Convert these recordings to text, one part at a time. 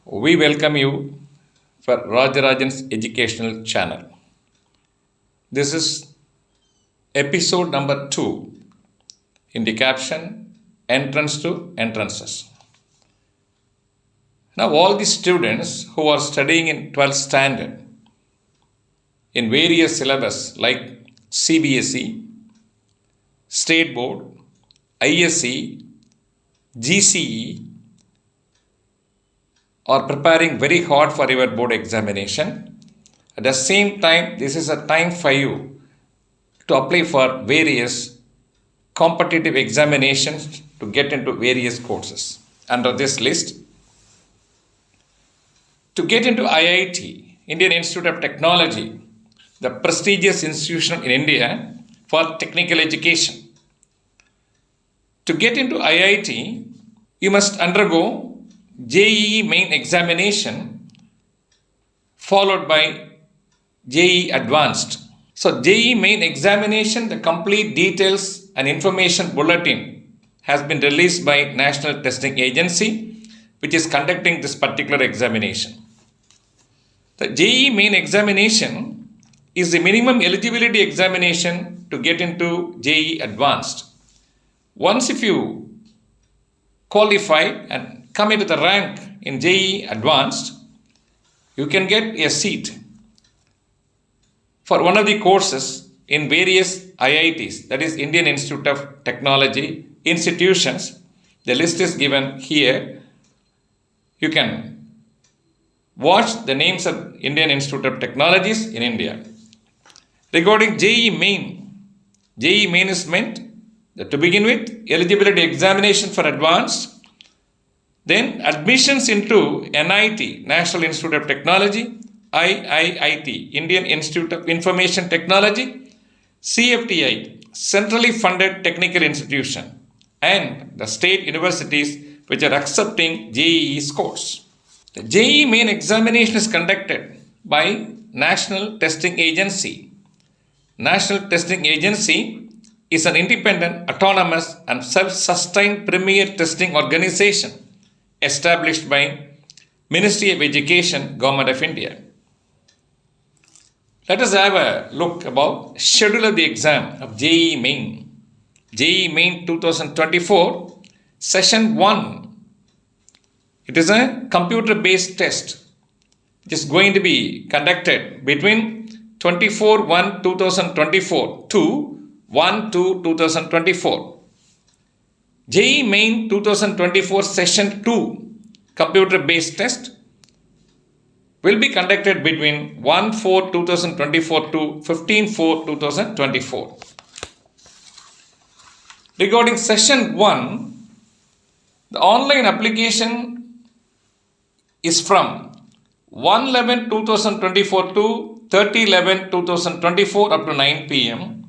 We welcome you for Rajarajan's educational channel. This is episode number 2 in the caption Entrance to Entrances. Now all the students who are studying in 12th standard in various syllabus like CBSE, State Board, ISE, GCE are preparing very hard for your board examination. At the same time, this is a time for you to apply for various competitive examinations to get into various courses. Under this list, to get into IIT, Indian Institute of Technology, the prestigious institution in India for technical education. To get into IIT, you must undergo JEE Main examination followed by JEE Advanced. So JEE Main examination, the complete details and information bulletin has been released by National Testing Agency, which is conducting this particular examination. The JEE Main examination is the minimum eligibility examination to get into JEE Advanced. Once if you qualify and come into the rank in JEE Advanced, you can get a seat for one of the courses in various IITs, that is Indian Institute of Technology institutions. The list is given here. You can watch the names of Indian Institute of Technologies in India. Regarding JEE Main is meant that to begin with, eligibility examination for advanced, then admissions into NIT, National Institute of Technology, IIIT, Indian Institute of Information Technology, CFTI, centrally funded technical institution, and the state universities which are accepting JEE scores. The JEE Main examination is conducted by National Testing Agency. National Testing Agency is an independent, autonomous and self-sustained premier testing organization established by Ministry of Education, Government of India. Let us have a look about schedule of the exam of JEE Main. JEE Main 2024, Session 1. It is a computer-based test which is going to be conducted between 24/1/2024 to 1/2/2024. JEE Main 2024 Session 2 computer-based test will be conducted between 1/4/2024 to 15/4/2024. Regarding Session 1, the online application is from 1/11/2024 to 30/11/2024 up to 9 p.m.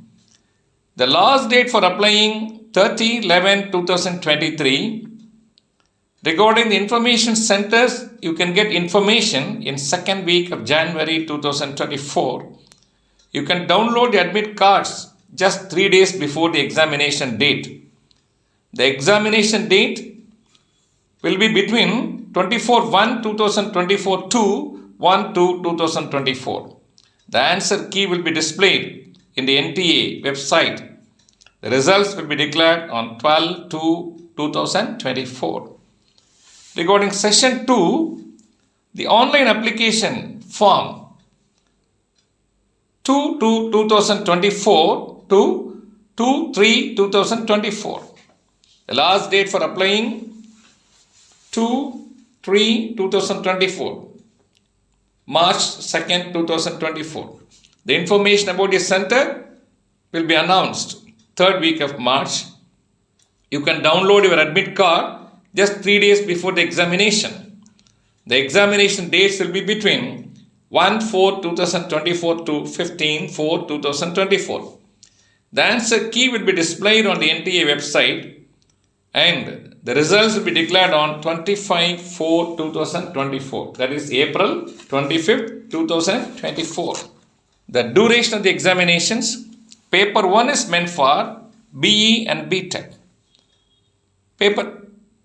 The last date for applying 30/11/2023. Regarding the information centers, you can get information in second week of January 2024. You can download the admit cards just 3 days before the examination date. The examination date will be between 24/1/2024 to 1/2/2024. The answer key will be displayed in the NTA website. The results will be declared on 12/2/2024. Regarding Session 2, the online application form 2/2/2024 to 2/3/2024. The last date for applying 2/3/2024, March 2nd, 2024. The information about the center will be announced third week of March. You can download your admit card just 3 days before the examination. The examination dates will be between 1/4/2024 to 15/4/2024. The answer key will be displayed on the NTA website and the results will be declared on 25/4/2024. That is April 25th, 2024. The duration of the examinations. Paper 1 is meant for BE and BTech. Paper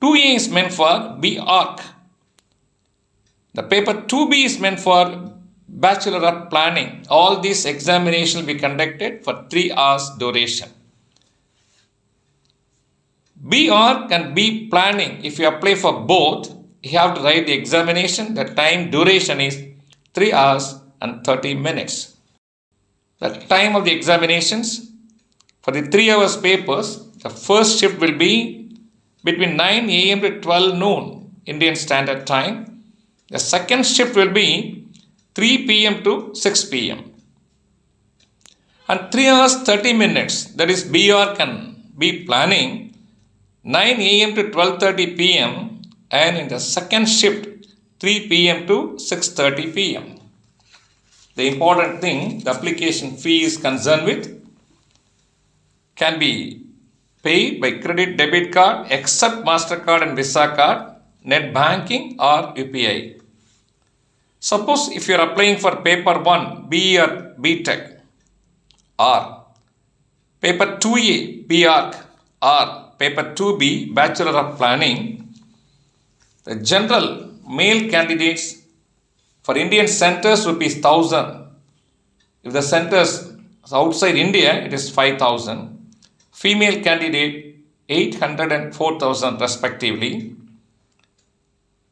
2A is meant for BArch. The paper 2B is meant for Bachelor of Planning. All these examinations will be conducted for 3 hours duration. BR and B planning, if you apply for both, you have to write the examination. The time duration is 3 hours and 30 minutes. The time of the examinations for the 3 hours papers, the first shift will be between 9 a.m. to 12 noon Indian Standard Time. The second shift will be 3 p.m. to 6 p.m. And 3 hours 30 minutes, that is BR can be planning 9 a.m. to 12:30 p.m. and in the second shift 3 p.m. to 6:30 p.m. The important thing, the application fee is concerned with, can be paid by credit debit card except MasterCard and Visa card, net banking or UPI. Suppose if you are applying for paper 1 BE or BTech or paper 2A BArch or paper 2B Bachelor of Planning, the general male candidates for Indian centers rupees 1000. If the centers outside India, it is 5000. Female candidate 800 and 4000 respectively.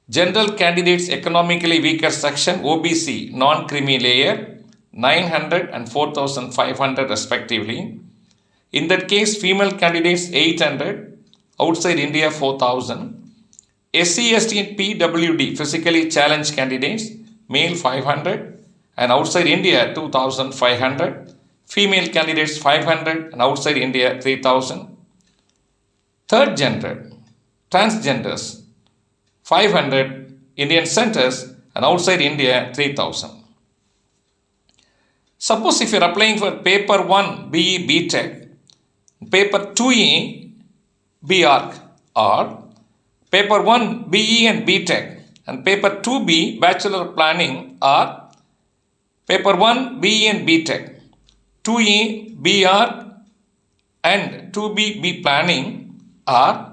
General candidates economically weaker section OBC non-creamy layer 900 and 4500 respectively. In that case, female candidates 800, outside India 4000. SC, ST and PWD physically challenged candidates, male 500 and outside India 2500. Female candidates 500 and outside India 3000. Third gender, transgenders 500, Indian centers and outside India 3000. Suppose if you are applying for paper 1 BE BTech, paper 2E BArch or paper 1 BE and BTech and paper 2B Bachelor of Planning or paper 1 BE and BTech, 2E BArch and 2B B Planning or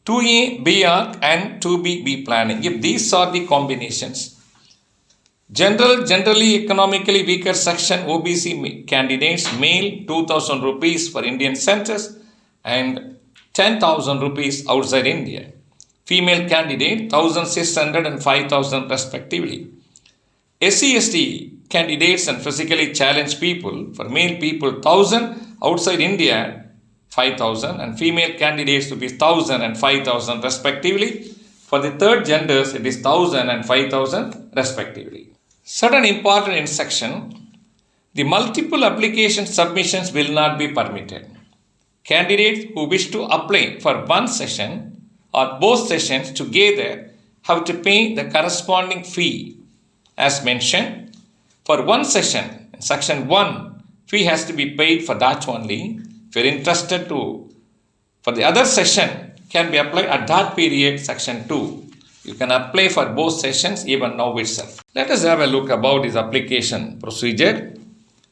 2A BArch and 2B B Planning. If these are the combinations, generally economically weaker section OBC candidates, male 2000 rupees for Indian centers and 10,000 rupees outside India. Female candidate 1600 and 5000 respectively. SC, ST candidates and physically challenged people, for male people 1000, outside India 5000 and female candidates to be 1000 and 5000 respectively. For the third genders, it is 1000 and 5000 respectively. Certain important instruction, the multiple application submissions will not be permitted. Candidates who wish to apply for one session or both sessions together have to pay the corresponding fee as mentioned. For one session, in section 1, fee has to be paid for that only. If you are interested for the other session, can be applied at that period, section 2. You can apply for both sessions even now itself. Let us have a look about this application procedure.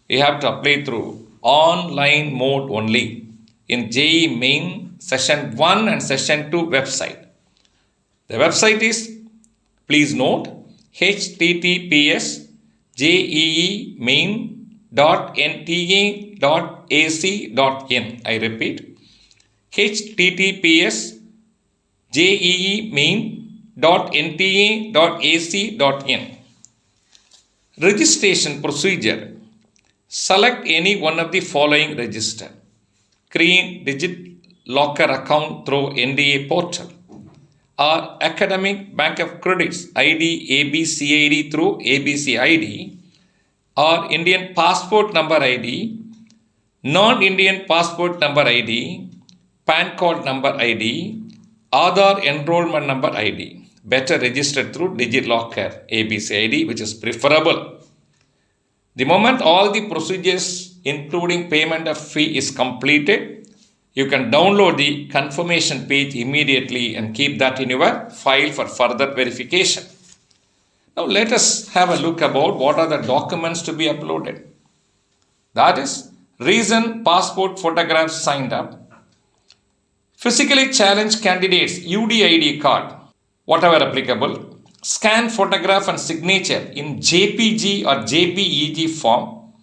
You have to apply through online mode only in JEE Main session 1 and session 2 website. The website is, please note, https jeemain.nta.ac.in. I repeat, https jeemain.nta.ac.in. Registration procedure. Select any one of the following register. Create digit locker account through NDA portal or Academic Bank of Credits ID ABCID through ABC ID or Indian Passport Number ID, Non-Indian Passport Number ID, PAN Card Number ID, Aadhaar Enrollment Number ID. Better registered through DigiLocker ABCID, which is preferable. The moment all the procedures including payment of fee is completed, you can download the confirmation page immediately and keep that in your file for further verification. Now let us have a look about what are the documents to be uploaded. That is, recent passport photographs signed up, physically challenged candidates UDID card, whatever applicable, Scan photograph and signature in JPG or JPEG form.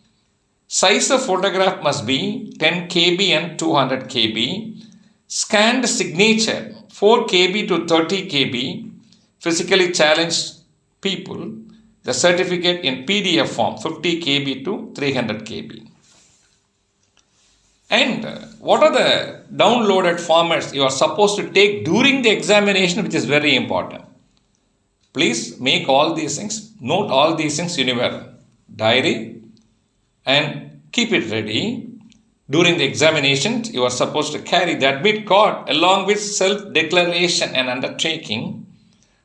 Size of photograph must be 10 KB and 200 KB. Scanned signature 4 KB to 30 KB. Physically challenged people, the certificate in PDF form 50 KB to 300 KB. And what are the downloaded formats you are supposed to take during the examination, which is very important. Please make all these things, note all these things in your diary and keep it ready. During the examination, you are supposed to carry the admit card along with self-declaration and undertaking,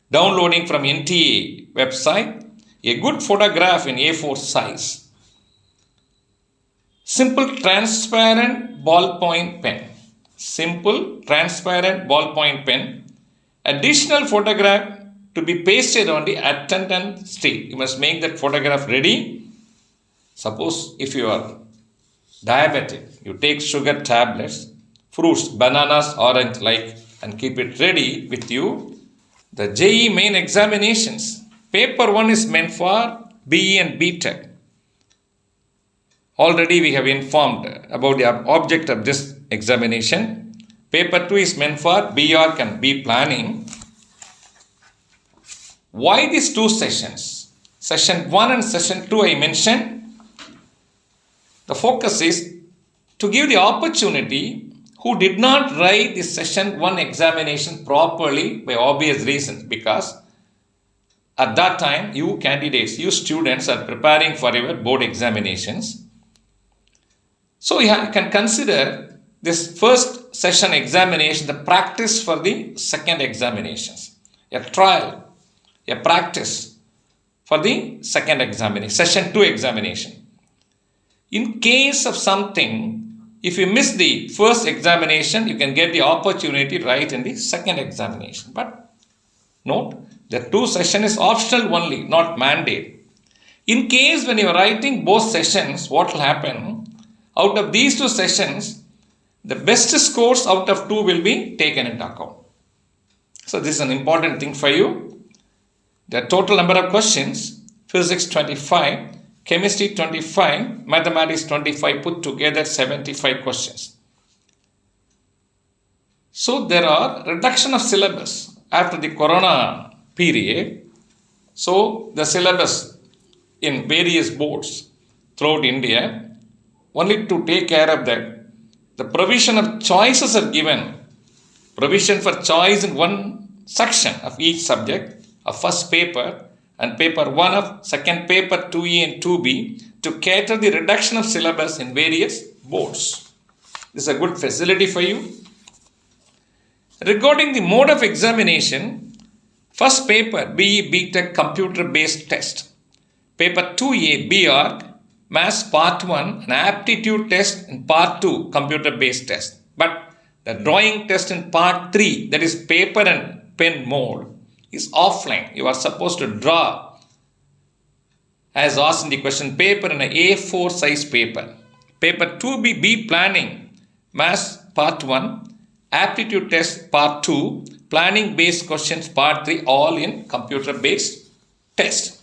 downloading from NTA website, a good photograph in A4 size, simple transparent ballpoint pen, simple transparent ballpoint pen, additional photograph to be pasted on the attendance sheet. You must make that photograph ready. Suppose if you are diabetic, you take sugar tablets, fruits, bananas, orange like, and keep it ready with you. The JEE Main examinations. Paper 1 is meant for BE and BTech. Already we have informed about the object of this examination. Paper 2 is meant for BArch and B planning. Why these two sessions? Session 1 and session 2 I mentioned. The focus is to give the opportunity who did not write the session 1 examination properly by obvious reasons, because at that time you candidates, you students are preparing for your board examinations. So you can consider this first session examination the practice for the second examinations, a trial, a practice for the second examination, session 2 examination. In case of something, if you miss the first examination, you can get the opportunity right in the second examination. But note, the 2 session is optional only, not mandate. In case when you are writing both sessions, what will happen? Out of these 2 sessions, the best scores out of 2 will be taken into account. So this is an important thing for you. The total number of questions, physics 25, chemistry 25, mathematics 25, put together 75 questions. So there are reduction of syllabus after the corona period. So the syllabus in various boards throughout India, only to take care of that, the provision of choices are given. Provision for choice in one section of each subject of first paper and paper 1 of second paper 2E and 2B to cater the reduction of syllabus in various boards. This is a good facility for you. Regarding the mode of examination, first paper BE BTech computer based test, paper 2A BArch Maths part 1 an aptitude test in part 2 computer based test, but the drawing test in part 3, that is paper and pen mode, is offline. You are supposed to draw as asked in the question paper in an A4 size paper. Paper 2B B planning, Maths part 1, aptitude test part 2, planning based questions part 3, all in computer based test.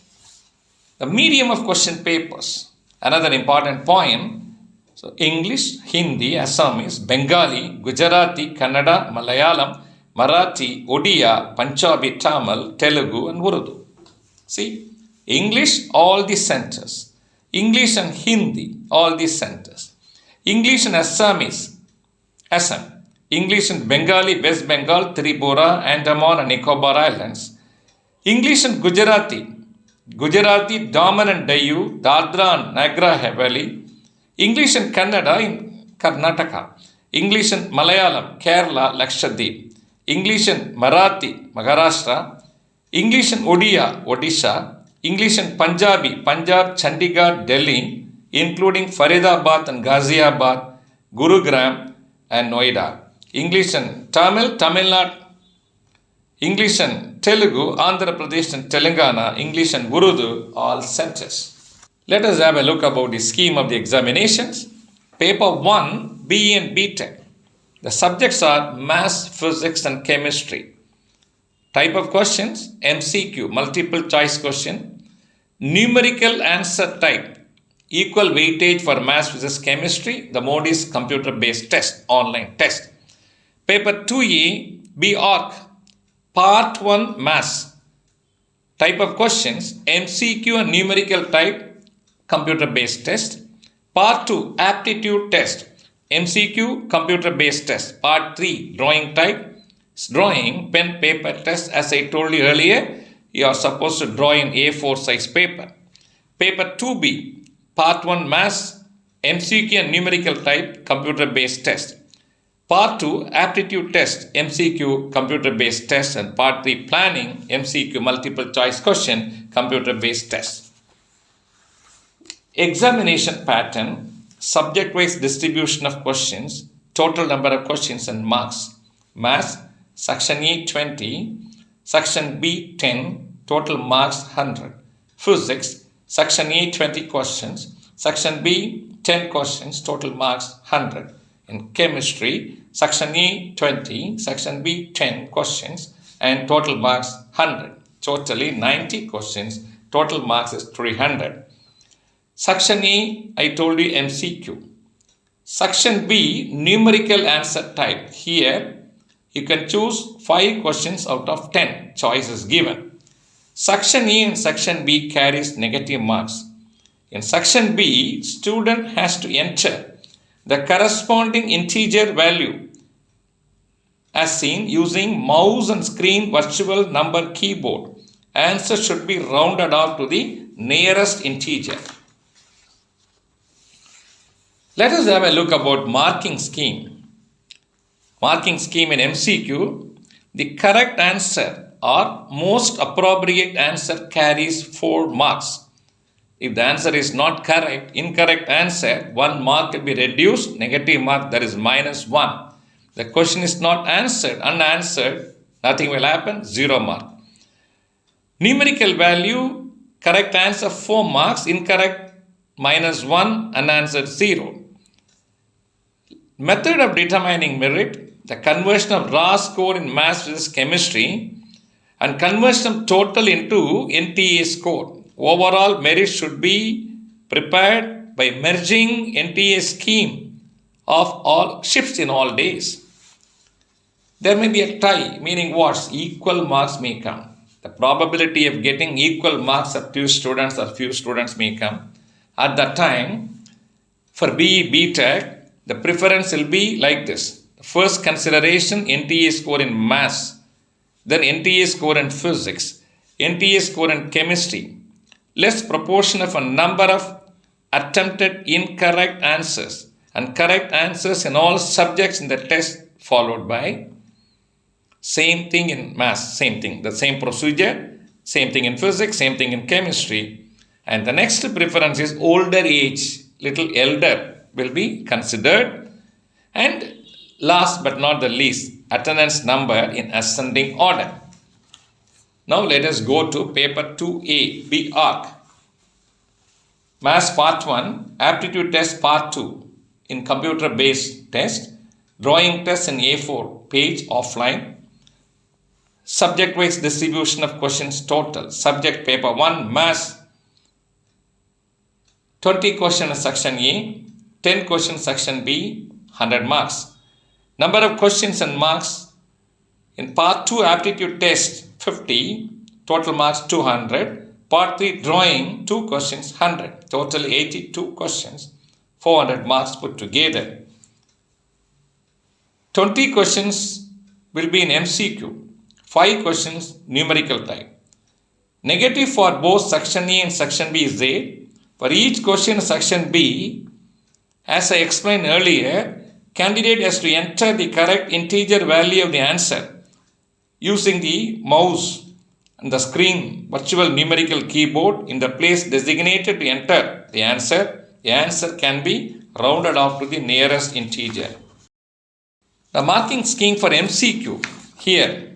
The medium of question papers, another important point. So English, Hindi, Assamese, Bengali, Gujarati, Kannada, Malayalam, Marathi, Odia, Punjabi, Tamil, Telugu and Urdu. See, English, all the centers. English and Hindi, all the centers. English and Assamese, Assam. English and Bengali, West Bengal, Tripura, Andaman and Nicobar Islands. English and Gujarati, Gujarati, Daman and Dayu, Dadra and Nagar Haveli. English and Kannada in Karnataka. English and Malayalam, Kerala, Lakshadweep. English and Marathi, Maharashtra. English and Odia, Odisha. English and Punjabi, Punjab, Chandigarh, Delhi, including Faridabad and Ghaziabad, Gurugram and Noida. English and Tamil, Tamil Nadu. English and Telugu, Andhra Pradesh and Telangana. English and Urdu, all centers. Let us have a look about the scheme of the examinations. Paper 1, BE and BTech. The subjects are Maths, Physics and Chemistry. Type of questions, MCQ, multiple choice question. Numerical answer type, equal weightage for maths, physics, chemistry. The mode is computer-based test, online test. Paper 2E, B.Arc, Part 1 Maths. Type of questions, MCQ and numerical type, computer-based test. Part 2, Aptitude test, MCQ, computer-based test. Part 3, Drawing type, drawing, pen, paper test. As I told you earlier, you are supposed to draw in A4 size paper. Paper 2B, Part 1 Maths, MCQ and numerical type, computer-based test. Part 2, Aptitude test, MCQ, computer-based test. And Part 3, Planning, MCQ, multiple choice question, computer-based test. Examination pattern, subject-wise distribution of questions, total number of questions and marks. Maths, Section E 20, Section B 10, total marks 100. Physics, Section E 20 questions, Section B 10 questions, total marks 100. In chemistry, Section E 20, Section B 10 questions and total marks 100. Totally 90 questions, total marks is 300. Section E, I told you MCQ. Section B, numerical answer type. Here, you can choose 5 questions out of 10 choices given. Section E and Section B carries negative marks. In Section B, student has to enter the corresponding integer value as seen using mouse and screen virtual number keyboard. Answer should be rounded off to the nearest integer. Let us have a look about marking scheme. Marking scheme in MCQ, the correct answer or most appropriate answer carries 4 marks. If the answer is not correct, incorrect answer, 1 mark will be reduced, negative mark, that is -1. The question is not answered, unanswered, nothing will happen, 0 mark. Numerical value, correct answer 4 marks, incorrect -1, unanswered 0. Method of determining merit, the conversion of raw score in maths, physics, chemistry and conversion of total into NTA score. Overall merit should be prepared by merging NTA scheme of all shifts in all days. There may be a tie, meaning what? Equal marks may come. The probability of getting equal marks of 2 students or few students may come. At that time, for BE, BTech, the preference will be like this. First consideration, NTA score in maths, then NTA score in physics, NTA score in chemistry, less proportion of a number of attempted incorrect answers and correct answers in all subjects in the test, followed by same thing in maths, same thing, the same procedure, same thing in physics, same thing in chemistry. And the next preference is older age, little elder will be considered. And last but not the least, attendance number in ascending order. Now let us go to paper 2A, B.Arc. Maths part 1, aptitude test part 2 in computer based test, drawing test in A4 page offline, subject wise distribution of questions total. Subject paper 1, maths, 20 questions section A, 10 questions section B, 100 marks. Number of questions and marks in part 2 aptitude test 50, total marks 200. Part 3 drawing 2 questions 100, total 82 questions, 400 marks put together. 20 questions will be in MCQ, 5 questions numerical type. Negative for both section A and section B is there. For each question in section B, as I explained earlier, candidate has to enter the correct integer value of the answer using the mouse and the screen virtual numerical keyboard in the place designated to enter the answer. The answer can be rounded off to the nearest integer. The marking scheme for MCQ here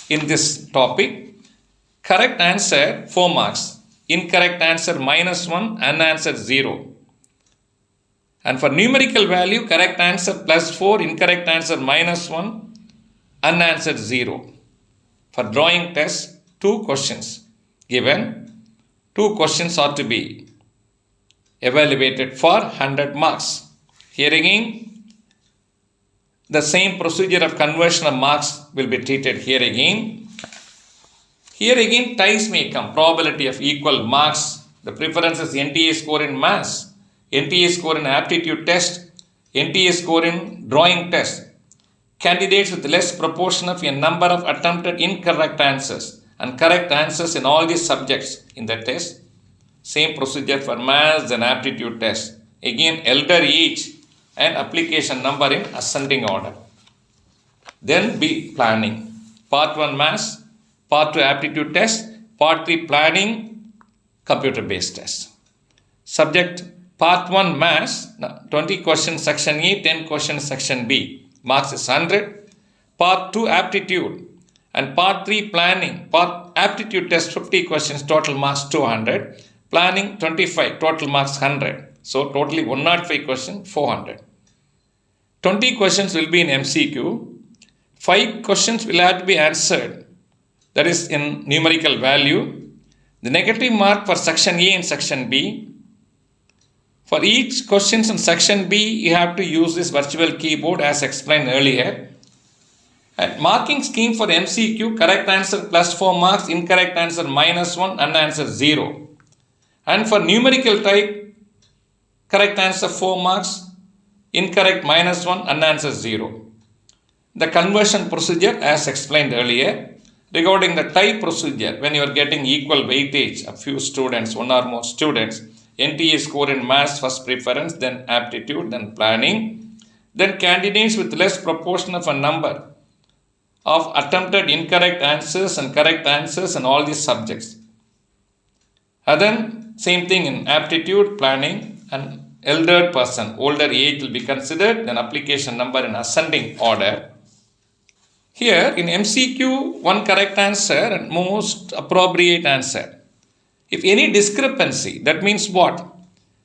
in this topic, correct answer 4 marks, incorrect answer -1, unanswered 0. And for numerical value, correct answer +4, incorrect answer -1, unanswered 0. For drawing test, 2 questions given. 2 questions are to be evaluated for 100 marks. Here again, the same procedure of conversion of marks will be treated here again. Here again, ties may come. Probability of equal marks. The preference is NTA score in maths, NTA score in aptitude test, NTA score in drawing test. Candidates with less proportion of a number of attempted incorrect answers and correct answers in all these subjects in the test. Same procedure for maths and aptitude test. Again, elder age and application number in ascending order. Then B, planning. Part 1 maths, Part 2 aptitude test, Part 3 planning, computer based test. Subject Part 1 maths, 20 questions section A, 10 questions section B. Marks is 100. Part 2 aptitude and Part 3 planning. Part aptitude test 50 questions, total marks 200. Planning 25, total marks 100. So totally 105 questions, 400. 20 questions will be in MCQ. 5 questions will have to be answered. That is in numerical value. The negative mark for section A and section B. For each questions in section B, you have to use this virtual keyboard as explained earlier. And marking scheme for MCQ, correct answer plus 4 marks, incorrect answer minus 1, unanswered 0. And for numerical type, correct answer 4 marks, incorrect minus 1, unanswered 0. The conversion procedure as explained earlier. Regarding the type procedure, when you are getting equal weightage of few students, 1 or more students, NTA score in maths first preference, then aptitude, then planning. Then candidates with less proportion of a number of attempted incorrect answers and correct answers in all these subjects. And then same thing in aptitude, planning, and elder person, older age will be considered, then application number in ascending order. Here in MCQ, 1 correct answer and most appropriate answer. If any discrepancy, that means what?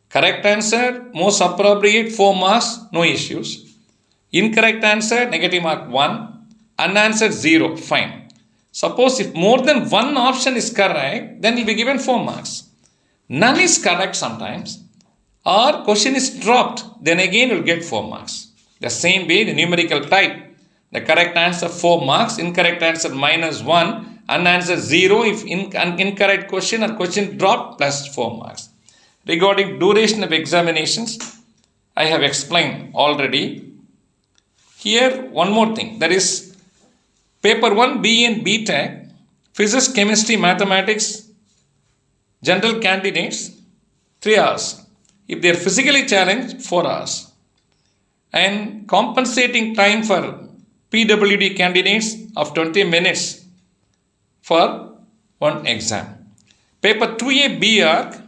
Correct answer, most appropriate, 4 marks, no issues. Incorrect answer, negative mark 1. Unanswered 0, fine. Suppose if more than 1 option is correct, then you'll be given 4 marks. None is correct sometimes, or question is dropped, then again you'll get 4 marks. The same way the numerical type. The correct answer 4 marks, incorrect answer minus 1. Unanswered 0 if incorrect question or question dropped plus 4 marks. Regarding duration of examinations, I have explained already. Here one more thing, that is paper 1 B and B Tech, physics, chemistry, mathematics, general candidates 3 hours. If they are physically challenged, 4 hours. And compensating time for PWD candidates of 20 minutes for 1 exam. Paper 2A B Arc,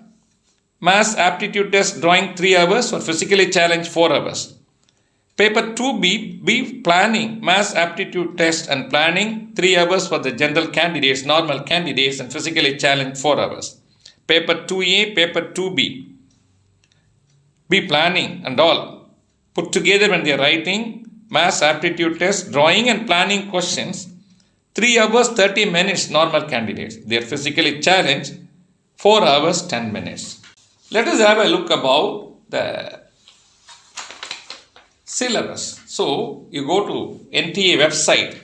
Maths Aptitude Test Drawing 3 hours or Physically Challenged 4 hours. Paper 2B B Planning, Maths Aptitude Test and Planning 3 hours for the general candidates, normal candidates and Physically Challenged 4 hours. Paper 2A, Paper 2B B Planning and all put together when they are writing Maths Aptitude Test, Drawing and Planning questions, 3 hours 30 minutes normal candidates. They are physically challenged 4 hours 10 minutes. Let us have a look about the syllabus. So you go to NTA website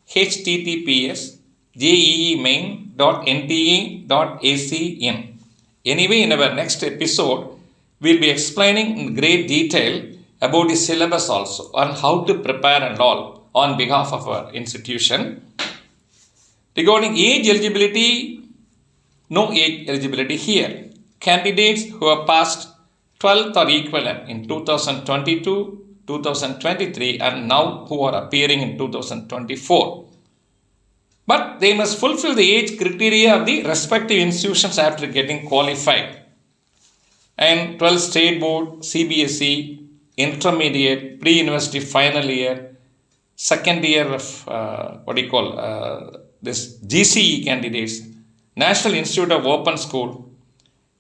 https jeemain.nta.ac.in. Anyway, in our next episode, we will be explaining in great detail about the syllabus also on how to prepare and all on behalf of our institution. Regarding age eligibility, no age eligibility here. Candidates who have passed 12th or equivalent in 2022, 2023 and now who are appearing in 2024. But they must fulfill the age criteria of the respective institutions after getting qualified. And 12th State Board, CBSE, intermediate, pre-university final year, second year of this GCE candidates, National Institute of Open School,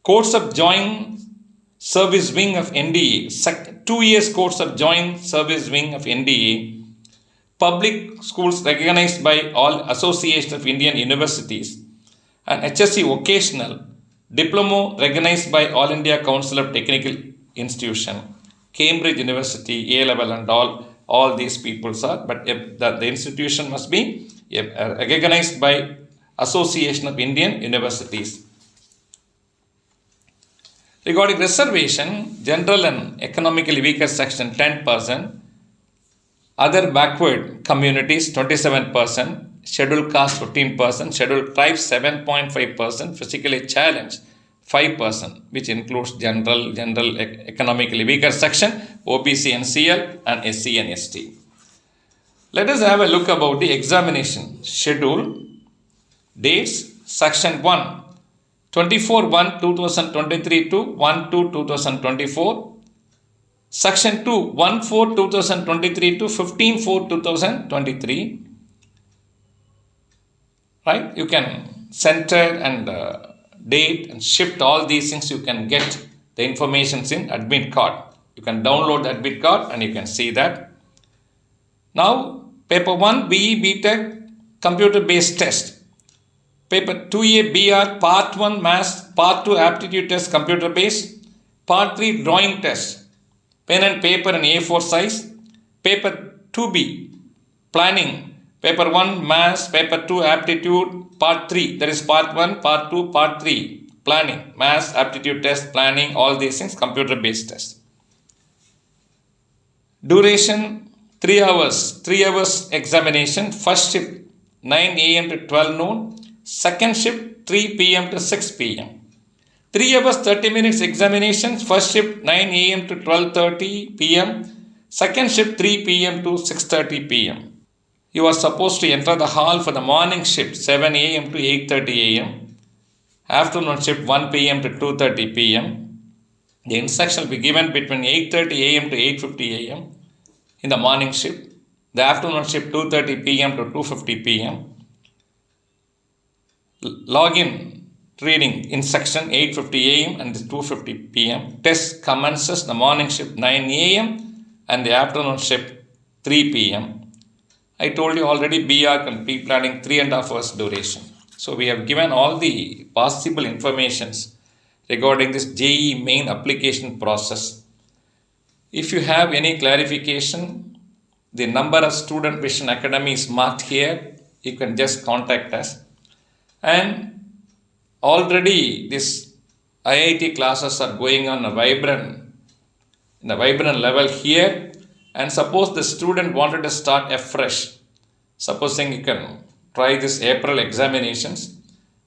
course of Joint Service Wing of NDA, 2 years course of Joint Service Wing of NDA, public schools recognized by all Association of Indian Universities, and HSC vocational, diploma recognized by All India Council of Technical Institution, Cambridge University, A level and all these peoples are, but the institution must be recognized by Association of Indian Universities. Regarding reservation, general and economically weaker section 10%, other backward communities 27%, scheduled caste 15%, scheduled tribes 7.5%, physically challenged 5%, which includes general economically weaker section, OBC and CL, and SC and ST. Let us have a look about the examination schedule. Dates, section 1, 24/1/2023 to 1/2/2024. Section 2, 1/4/2023 to 15/4/2023. Right? You can center and date and shift all these things. You can get the information in admit card. You can download the admit card and you can see that. Now, paper 1, BE BTech computer based test. Paper 2A BR part 1 maths, part 2 aptitude test computer based, part 3 drawing test, pen and paper and A4 size. Paper 2B planning, paper 1 maths, paper 2 aptitude, part 3, that is part 1, part 2, part 3, planning, maths, aptitude test, planning, all these things, computer based test. Duration 3 hours, 3 hours examination, first shift 9 a.m. to 12 noon, second shift 3 p.m. to 6 p.m. 3 hours 30 minutes examination, first shift 9 a.m. to 12:30 p.m., second shift 3 p.m. to 6:30 p.m. You are supposed to enter the hall for the morning shift 7 a.m. to 8:30 a.m., afternoon shift 1 p.m. to 2:30 p.m. The instruction will be given between 8:30 a.m. to 8:50 a.m. in the morning shift, the afternoon shift 2:30 p.m. to 2:50 p.m. Login reading in section 8:50 a.m. and 2:50 p.m. Test commences the morning shift 9 a.m. and the afternoon shift 3 p.m. I told you already BR and pre-planning 3.5 hours duration. So we have given all the possible informations regarding this JEE Main application process. If you have any clarification, the number of Student Vision Academy is marked here. You can just contact us. And already this IIT classes are going on a vibrant level here. And suppose the student wanted to start afresh, supposing you can try this April examinations,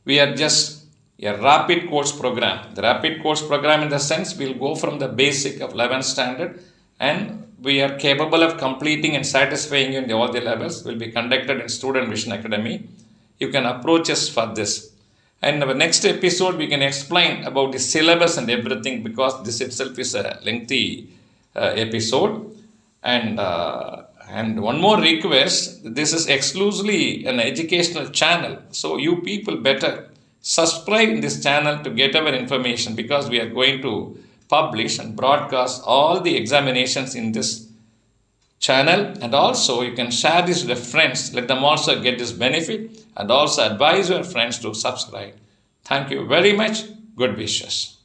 we are just a rapid course program. The rapid course program in the sense we'll go from the basic of 11th standard and we are capable of completing and satisfying you in all the levels will be conducted in Student Vision Academy. You can approach us for this. And in the next episode, we can explain about the syllabus and everything because this itself is a lengthy episode. And one more request, this is exclusively an educational channel. So you people better subscribe in this channel to get our information because we are going to publish and broadcast all the examinations in this channel. And also you can share this with your friends. Let them also get this benefit and also advise your friends to subscribe. Thank you very much. Good wishes.